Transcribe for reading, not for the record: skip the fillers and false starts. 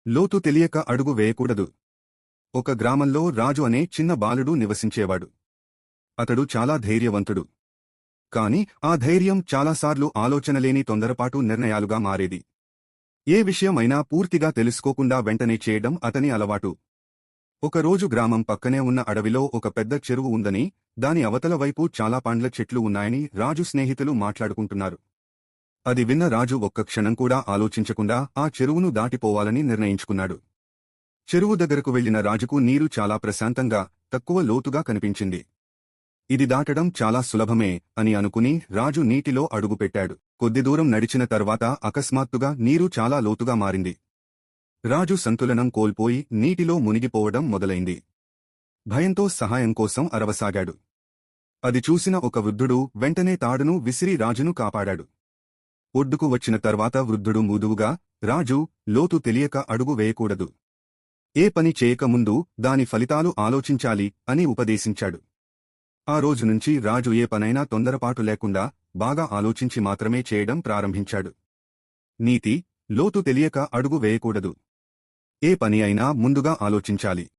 లోతు తెలియక అడుగు వేయకూడదు. ఒక గ్రామంలో రాజు అనే చిన్న బాలుడు నివసించేవాడు. అతడు చాలా ధైర్యవంతుడు. కాని ఆ ధైర్యం చాలాసార్లు ఆలోచనలేని తొందరపాటు నిర్ణయాలుగా మారేది. ఏ విషయమైనా పూర్తిగా తెలుసుకోకుండా వెంటనే చేయడం అతని అలవాటు. ఒకరోజు గ్రామం పక్కనే ఉన్న అడవిలో ఒక పెద్ద చెరువు ఉందని, దాని అవతల వైపు చాలా పండ్ల చెట్లు ఉన్నాయని రాజు స్నేహితులు మాట్లాడుకుంటున్నారు. అది విన్న రాజు ఒక్క క్షణం కూడా ఆలోచించకుండా ఆ చెరువును దాటిపోవాలని నిర్ణయించుకున్నాడు. చెరువు దగ్గరకు వెళ్లిన రాజుకు నీరు చాలా ప్రశాంతంగా, తక్కువ లోతుగా కనిపించింది. ఇది దాటడం చాలా సులభమే అని అనుకుని రాజు నీటిలో అడుగుపెట్టాడు. కొద్ది దూరం నడిచిన తర్వాత అకస్మాత్తుగా నీరు చాలా లోతుగా మారింది. రాజు సంతులనం కోల్పోయి నీటిలో మునిగిపోవడం మొదలైంది. భయంతో సహాయం కోసం అరవసాగాడు. అది చూసిన ఒక వృద్ధుడు వెంటనే తాడును విసిరి రాజును కాపాడాడు. ఒడ్డుకు వచ్చిన తర్వాత వృద్ధుడు మృదువుగా, రాజూ, లోతు తెలియక అడుగు వేయకూడదు. ఏ పని చేయకముందు దాని ఫలితాలు ఆలోచించాలి అని ఉపదేశించాడు. ఆ రోజునుంచి రాజు ఏ పనైనా తొందరపాటు లేకుండా బాగా ఆలోచించి మాత్రమే చేయడం ప్రారంభించాడు. నీతి: లోతు తెలియక అడుగు వేయకూడదు. ఏ పని అయినా ముందుగా ఆలోచించాలి.